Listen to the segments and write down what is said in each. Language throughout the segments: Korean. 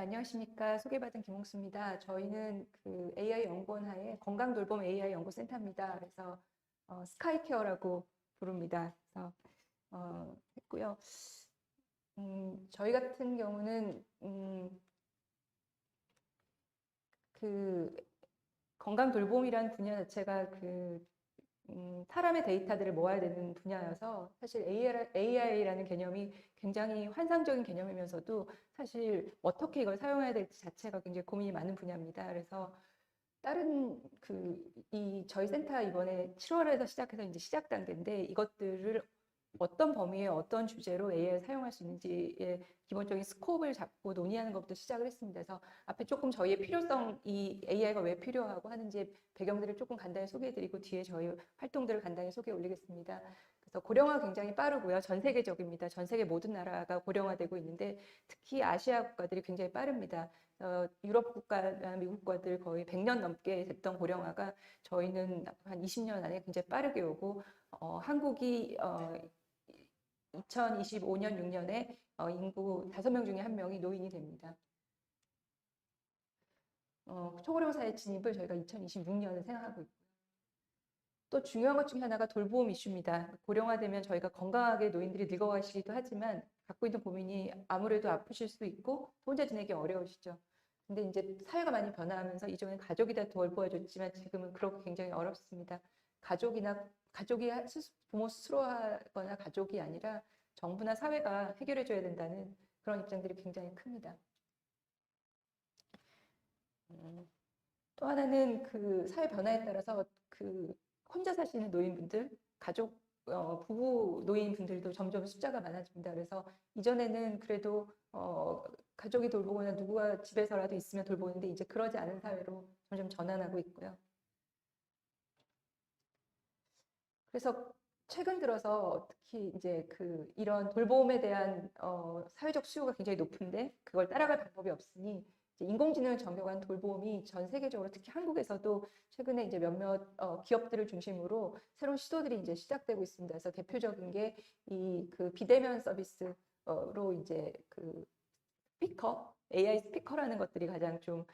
안녕하십니까. 소개받은 김홍수입니다. 저희는 그 AI 연구원하에 건강돌봄 AI 연구센터입니다. 그래서 스카이케어라고 부릅니다. 그래서 했고요. 저희 같은 경우는 그 건강돌봄이란 분야 자체가 사람의 데이터들을 모아야 되는 분야여서 사실 AI라는 개념이 굉장히 환상적인 개념이면서도 사실 어떻게 이걸 사용해야 될지 자체가 굉장히 고민이 많은 분야입니다. 그래서 다른 저희 센터 이번에 7월에서 시작해서 이제 시작 단계인데 이것들을 어떤 범위에 어떤 주제로 AI를 사용할 수 있는지의 기본적인 스코프를 잡고 논의하는 것부터 시작을 했습니다. 그래서 앞에 조금 저희의 필요성, 이 AI가 왜 필요하고 하는지 배경들을 조금 간단히 소개해드리고 뒤에 저희 활동들을 간단히 소개해 올리겠습니다. 그래서 고령화 굉장히 빠르고요. 전 세계적입니다. 전 세계 모든 나라가 고령화되고 있는데 특히 아시아 국가들이 굉장히 빠릅니다. 유럽 국가나 미국 국가들 거의 100년 넘게 됐던 고령화가 저희는 한 20년 안에 굉장히 빠르게 오고 한국이 2025년 6년에 인구 5명 중에 1명이 노인이 됩니다. 초고령사회 진입을 저희가 2026년을 생각하고 있고요. 또 중요한 것 중에 하나가 돌보험 이슈입니다. 고령화되면 저희가 건강하게 노인들이 늙어가시기도 하지만 갖고 있는 고민이 아무래도 아프실 수 있고 혼자 지내기 어려우시죠. 근데 이제 사회가 많이 변화하면서 이전에 가족이 다 돌보아줬지만 지금은 그렇게 굉장히 어렵습니다. 가족이 부모 스스로 하거나 가족이 아니라 정부나 사회가 해결해줘야 된다는 그런 입장들이 굉장히 큽니다. 또 하나는 그 사회 변화에 따라서 혼자 사시는 노인분들, 부부 노인분들도 점점 숫자가 많아집니다. 그래서 이전에는 그래도 가족이 돌보거나 누구가 집에서라도 있으면 돌보는데 이제 그러지 않은 사회로 점점 전환하고 있고요. 그래서 최근 들어서 특히 이제 이런 돌봄에 대한 사회적 수요가 굉장히 높은데 그걸 따라갈 방법이 없으니 인공지능을 적용한 돌봄이 전 세계적으로 특히 한국에서도 최근에 이제 몇몇 기업들을 중심으로 새로운 시도들이 이제 시작되고 있습니다. 그래서 대표적인 게 비대면 서비스로 이제 스피커, AI 스피커라는 것들이 가장 좀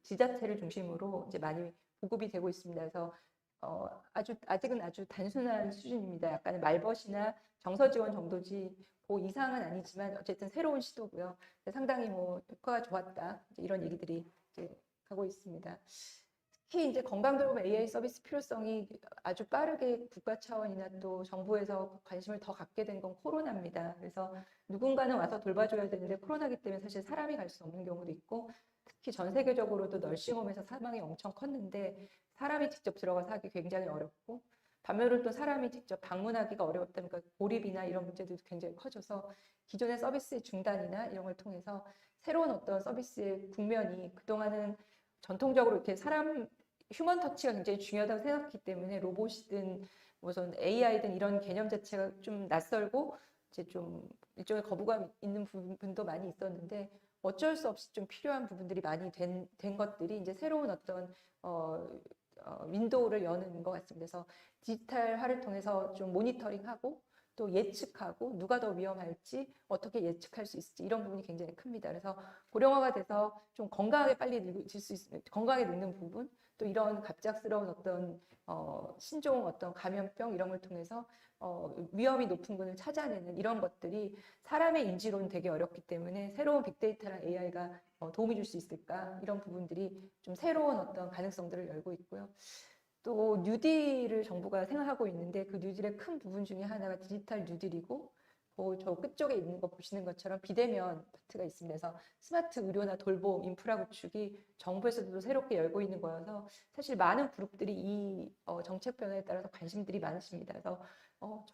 지자체를 중심으로 이제 많이 보급이 되고 있습니다. 그래서 아직은 아주 단순한 수준입니다. 약간의 말벗이나 정서 지원 정도지 그 이상은 아니지만 어쨌든 새로운 시도고요. 상당히 효과가 좋았다. 이런 얘기들이 이제 가고 있습니다. 특히 이제 건강돌봄 AI 서비스 필요성이 아주 빠르게 국가 차원이나 또 정부에서 관심을 더 갖게 된 건 코로나입니다. 그래서 누군가는 와서 돌봐줘야 되는데 코로나기 때문에 사실 사람이 갈 수 없는 경우도 있고 특히 전 세계적으로도 널싱홈에서 사망이 엄청 컸는데 사람이 직접 들어가서 하기 굉장히 어렵고 반면으로 또 사람이 직접 방문하기가 어려웠다 보니까 고립이나 이런 문제들도 굉장히 커져서 기존의 서비스의 중단이나 이런 걸 통해서 새로운 어떤 서비스의 국면이 그동안은 전통적으로 이렇게 휴먼 터치가 굉장히 중요하다고 생각했기 때문에 로봇이든 무슨 AI든 이런 개념 자체가 좀 낯설고 이제 좀 일종의 거부감 있는 부분도 많이 있었는데 어쩔 수 없이 좀 필요한 부분들이 많이 된 것들이 이제 새로운 어떤 윈도우를 여는 것 같습니다. 그래서 디지털화를 통해서 좀 모니터링하고 또 예측하고 누가 더 위험할지 어떻게 예측할 수 있을지 이런 부분이 굉장히 큽니다. 그래서 고령화가 돼서 좀 건강하게 빨리 늙을 수 있는 건강하게 늙는 부분 또 이런 갑작스러운 어떤 신종 어떤 감염병 이런 걸 통해서 위험이 높은 것을 찾아내는 이런 것들이 사람의 인지로는 되게 어렵기 때문에 새로운 빅데이터랑 AI가 도움이 줄 수 있을까 이런 부분들이 좀 새로운 어떤 가능성들을 열고 있고요. 또 뉴딜을 정부가 생각하고 있는데 그 뉴딜의 큰 부분 중에 하나가 디지털 뉴딜이고 저 끝쪽에 있는 거 보시는 것처럼 비대면 파트가 있습니다. 그래서 스마트 의료나 돌봄, 인프라 구축이 정부에서도 새롭게 열고 있는 거여서 사실 많은 그룹들이 이 정책 변화에 따라서 관심들이 많으십니다. 그래서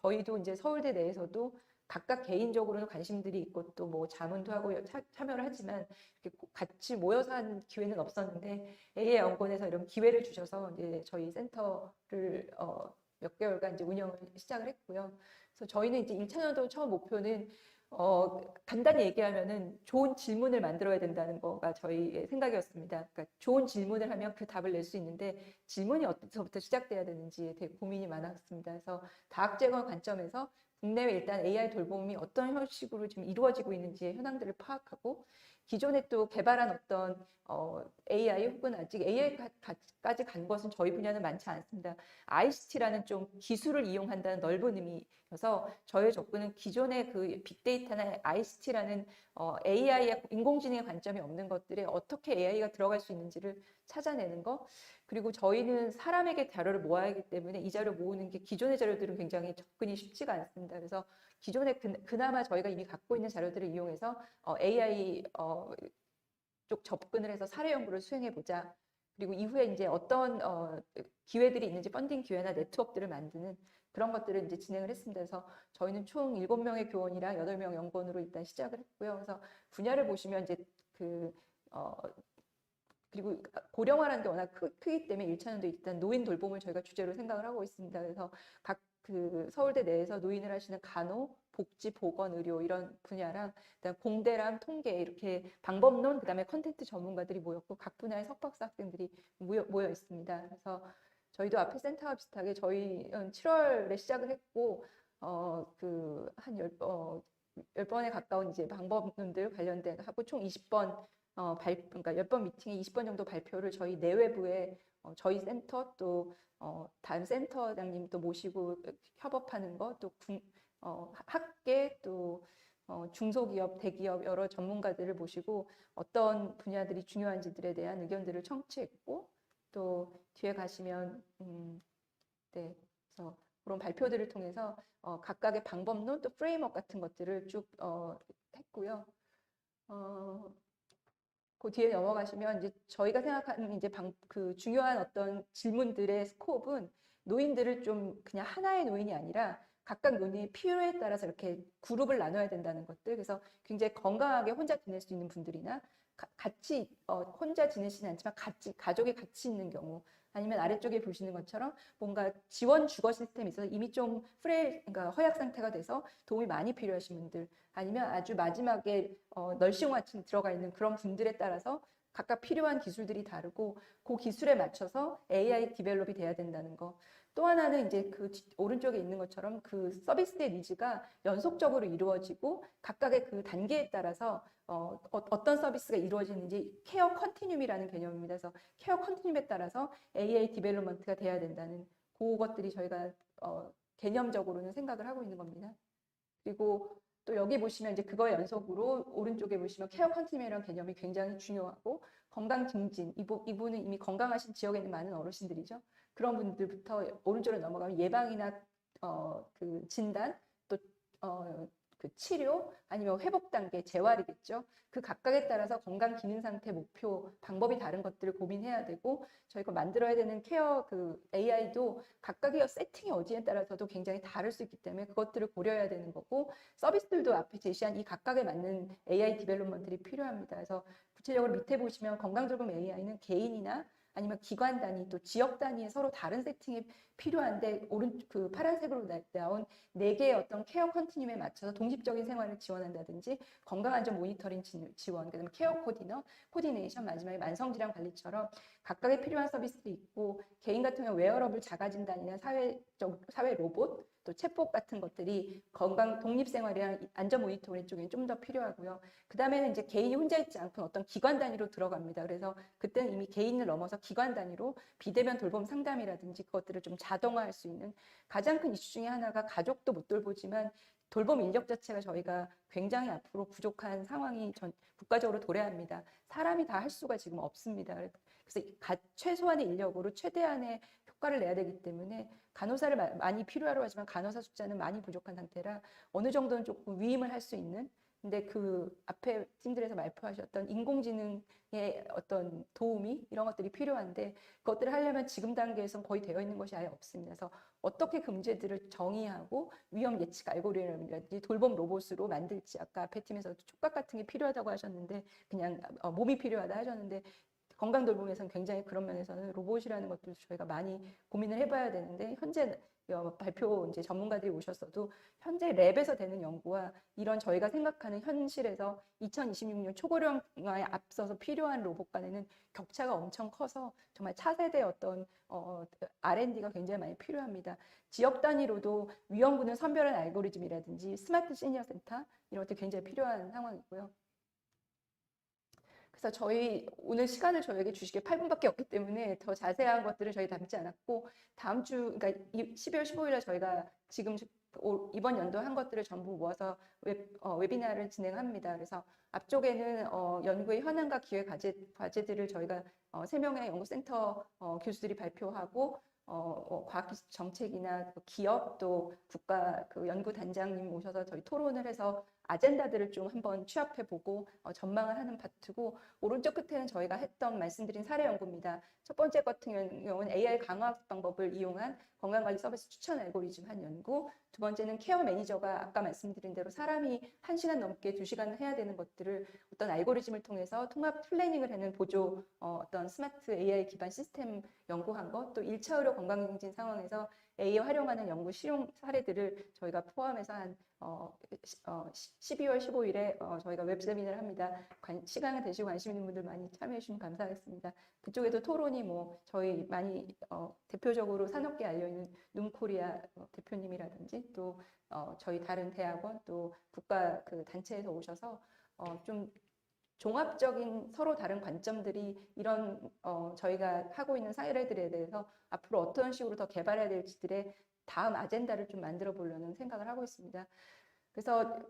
저희도 이제 서울대 내에서도 각각 개인적으로는 관심들이 있고 또 뭐 자문도 하고 참여를 하지만 이렇게 같이 모여서 한 기회는 없었는데 AI 연구원에서 이런 기회를 주셔서 이제 저희 센터를 몇 개월간 이제 운영을 시작을 했고요. 그래서 저희는 이제 1차년도 처음 목표는 간단히 얘기하면은 좋은 질문을 만들어야 된다는 거가 저희의 생각이었습니다. 그러니까 좋은 질문을 하면 그 답을 낼 수 있는데 질문이 어디서부터 시작돼야 되는지에 되게 고민이 많았습니다. 그래서 다학제거 관점에서 국내외 일단 AI 돌봄이 어떤 형식으로 지금 이루어지고 있는지의 현황들을 파악하고 기존에 또 개발한 어떤 AI 혹은 아직 AI까지 간 것은 저희 분야는 많지 않습니다. ICT라는 좀 기술을 이용한다는 넓은 의미여서 저의 접근은 기존의 그 빅데이터나 ICT라는 AI의 인공지능의 관점이 없는 것들에 어떻게 AI가 들어갈 수 있는지를 찾아내는 거. 그리고 저희는 사람에게 자료를 모아야 하기 때문에 이 자료 모으는 게 기존의 자료들은 굉장히 접근이 쉽지가 않습니다. 그래서 기존에 그나마 저희가 이미 갖고 있는 자료들을 이용해서 AI 쪽 접근을 해서 사례 연구를 수행해 보자. 그리고 이후에 이제 어떤 기회들이 있는지 펀딩 기회나 네트워크들을 만드는 그런 것들을 이제 진행을 했습니다. 그래서 저희는 총 7명의 교원이랑 8명 연구원으로 일단 시작을 했고요. 그래서 분야를 보시면 이제 그 그리고 고령화라는 게 워낙 크기 때문에 1차년도 일단 노인 돌봄을 저희가 주제로 생각을 하고 있습니다. 그래서 각 그 서울대 내에서 노인을 하시는 간호, 복지, 보건, 의료 이런 분야랑 그다음 공대랑 통계 이렇게 방법론 그다음에 컨텐츠 전문가들이 모였고 각 분야의 석박사 학생들이 모여 있습니다. 그래서 저희도 앞에 센터와 비슷하게 저희는 7월에 시작을 했고 그한 10번에 가까운 이제 방법론들 관련된 하고 총 20번 그러니까 10번 미팅에 20번 정도 발표를 저희 내외부에 저희 센터 또 다른 센터장님도 모시고 협업하는 거 또 학계 또 중소기업, 대기업 여러 전문가들을 모시고 어떤 분야들이 중요한지들에 대한 의견들을 청취했고 또 뒤에 가시면 네, 그래서 그런 발표들을 통해서 각각의 방법론 또 프레임워크 같은 것들을 쭉 했고요. 그 뒤에 넘어가시면 이제 저희가 생각하는 이제 그 중요한 어떤 질문들의 스코프는 노인들을 좀 그냥 하나의 노인이 아니라 각각 노인의 필요에 따라서 이렇게 그룹을 나눠야 된다는 것들. 그래서 굉장히 건강하게 혼자 지낼 수 있는 분들이나 같이 혼자 지내시진 않지만 같이 가족이 같이 있는 경우 아니면 아래쪽에 보시는 것처럼 뭔가 지원 주거 시스템이 있어서 이미 좀 그러니까 허약 상태가 돼서 도움이 많이 필요하신 분들 아니면 아주 마지막에 널싱워층 들어가 있는 그런 분들에 따라서 각각 필요한 기술들이 다르고 그 기술에 맞춰서 AI 디벨롭이 돼야 된다는 거. 또 하나는 이제 그 오른쪽에 있는 것처럼 그 서비스의 니즈가 연속적으로 이루어지고 각각의 그 단계에 따라서 어떤 서비스가 이루어지는지 케어 컨티뉴움이라는 개념입니다. 그래서 케어 컨티뉴움에 따라서 AI 디벨롭먼트가 돼야 된다는 그것들이 저희가 개념적으로는 생각을 하고 있는 겁니다. 그리고 또 여기 보시면 이제 그거의 연속으로 오른쪽에 보시면 케어 컨티뉴이라는 개념이 굉장히 중요하고 건강 증진 이분은 이미 건강하신 지역에 있는 많은 어르신들이죠. 그런 분들부터 오른쪽으로 넘어가면 예방이나 그 진단 또 그 치료 아니면 회복 단계 재활이겠죠. 그 각각에 따라서 건강 기능 상태 목표 방법이 다른 것들을 고민해야 되고 저희가 만들어야 되는 케어 그 AI도 각각의 세팅이 어디에 따라서도 굉장히 다를 수 있기 때문에 그것들을 고려해야 되는 거고 서비스들도 앞에 제시한 이 각각에 맞는 AI 디벨롭먼트들이 필요합니다. 그래서 구체적으로 밑에 보시면 건강돌봄 AI는 개인이나 아니면 기관 단위 또 지역 단위의 서로 다른 세팅이 필요한데 그 파란색으로 나온 4개의 어떤 케어 컨티뉴움에 맞춰서 동집적인 생활을 지원한다든지 건강안전 모니터링 지원, 그다음에 케어 코디네이션, 마지막에 만성질환 관리처럼 각각의 필요한 서비스들이 있고 개인 같은 경우 웨어러블 자가진단이나 사회 로봇 또 챗봇 같은 것들이 건강 독립생활이랑 안전 모니터링 쪽에 좀 더 필요하고요. 그 다음에는 이제 개인이 혼자 있지 않고 어떤 기관 단위로 들어갑니다. 그래서 그때는 이미 개인을 넘어서 기관 단위로 비대면 돌봄 상담이라든지 그것들을 좀 자동화할 수 있는 가장 큰 이슈 중에 하나가 가족도 못 돌보지만 돌봄 인력 자체가 저희가 굉장히 앞으로 부족한 상황이 국가적으로 도래합니다. 사람이 다 할 수가 지금 없습니다. 그래서 최소한의 인력으로 최대한의 효과를 내야 되기 때문에 간호사를 많이 필요하러 하지만 간호사 숫자는 많이 부족한 상태라 어느 정도는 조금 위임을 할 수 있는 근데 그 앞에 팀들에서 말씀하셨던 인공지능의 어떤 도우미 이런 것들이 필요한데 그것들을 하려면 지금 단계에서는 거의 되어 있는 것이 아예 없습니다. 그래서 어떻게 그 문제들을 정의하고 위험 예측 알고리즘이라든지 돌봄 로봇으로 만들지 아까 앞에 팀에서 촉각 같은 게 필요하다고 하셨는데 그냥 몸이 필요하다 하셨는데 건강 돌봄에서는 굉장히 그런 면에서는 로봇이라는 것도 저희가 많이 고민을 해봐야 되는데 현재 발표 이제 전문가들이 오셨어도 현재 랩에서 되는 연구와 이런 저희가 생각하는 현실에서 2026년 초고령화에 앞서서 필요한 로봇 간에는 격차가 엄청 커서 정말 차세대 어떤 R&D가 굉장히 많이 필요합니다. 지역 단위로도 위험군을 선별하는 알고리즘이라든지 스마트 시니어 센터 이런 것들이 굉장히 필요한 상황이고요. 그래서 저희 오늘 시간을 저에게 주시게 8분밖에 없기 때문에 더 자세한 것들은 저희 담지 않았고 다음 주 그러니까 12월 15일에 저희가 지금 이번 연도 한 것들을 전부 모아서 웨비나를 진행합니다. 그래서 앞쪽에는 연구의 현황과 기회 과제들을 저희가 3명의 연구센터 교수들이 발표하고 과학 정책이나 기업 또 국가 그 연구 단장님 모셔서 저희 토론을 해서 아젠다들을 좀 한번 취합해보고 전망을 하는 파트고 오른쪽 끝에는 저희가 했던 말씀드린 사례 연구입니다. 첫 번째 같은 경우는 AI 강화학습 방법을 이용한 건강관리 서비스 추천 알고리즘 한 연구, 두 번째는 케어 매니저가 아까 말씀드린 대로 사람이 1시간 넘게 2시간 해야 되는 것들을 어떤 알고리즘을 통해서 통합 플래닝을 하는 보조 어떤 스마트 AI 기반 시스템 연구한 것, 또 1차 의료 건강검진 상황에서 AI 활용하는 연구 실용 사례들을 저희가 포함해서 한 12월 15일에 저희가 웹세미나를 합니다. 시간을 되시고 관심 있는 분들 많이 참여해 주시면 감사하겠습니다. 그쪽에도 토론이 뭐 저희 많이 대표적으로 산업계 알려있는 눔코리아 대표님이라든지 또 저희 다른 대학원 또 국가 그 단체에서 오셔서 좀 종합적인 서로 다른 관점들이 이런 저희가 하고 있는 사례들에 대해서 앞으로 어떤 식으로 더 개발해야 될지들의 다음 아젠다를 좀 만들어 보려는 생각을 하고 있습니다. 그래서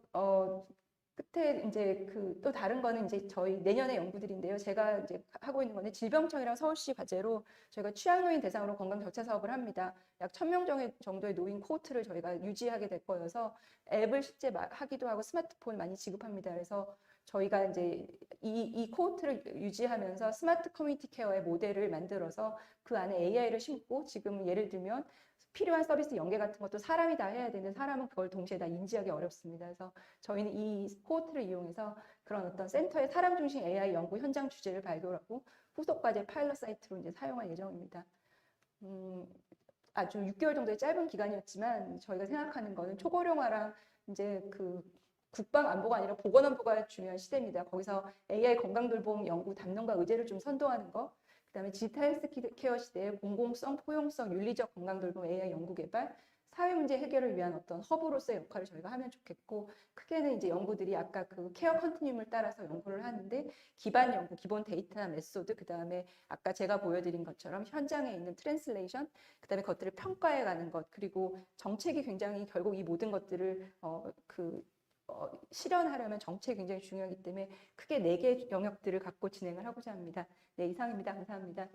끝에 이제 그 또 다른 거는 이제 저희 내년의 연구들인데요. 제가 이제 하고 있는 거는 질병청이랑 서울시 과제로 저희가 취약노인 대상으로 건강 격차 사업을 합니다. 약 1,000명 정도의 노인 코호트를 저희가 유지하게 될 거여서 앱을 실제 하기도 하고 스마트폰 많이 지급합니다. 그래서 저희가 이제 이 코호트를 유지하면서 스마트 커뮤니티 케어의 모델을 만들어서 그 안에 AI를 심고 지금 예를 들면 필요한 서비스 연계 같은 것도 사람이 다 해야 되는데 사람은 그걸 동시에 다 인지하기 어렵습니다. 그래서 저희는 이 코호트를 이용해서 그런 어떤 센터의 사람 중심 AI 연구 현장 주제를 발굴하고 후속 과제 파일럿 사이트로 이제 사용할 예정입니다. 아주 6개월 정도의 짧은 기간이었지만 저희가 생각하는 거는 초고령화랑 이제 그 국방 안보가 아니라 보건 안보가 중요한 시대입니다. 거기서 AI 건강 돌봄 연구 담론과 의제를 좀 선도하는 거, 그다음에 디지털 헬스케어 시대에 공공성, 포용성, 윤리적 건강 돌봄 AI 연구 개발, 사회 문제 해결을 위한 어떤 허브로서의 역할을 저희가 하면 좋겠고, 크게는 이제 연구들이 아까 그 케어 컨티뉴움을 따라서 연구를 하는데 기반 연구, 기본 데이터나 메소드, 그다음에 아까 제가 보여드린 것처럼 현장에 있는 트랜슬레이션, 그다음에 그것들을 평가해 가는 것, 그리고 정책이 굉장히 결국 이 모든 것들을 실현하려면 정책이 굉장히 중요하기 때문에 크게 4개 영역들을 갖고 진행을 하고자 합니다. 네, 이상입니다. 감사합니다.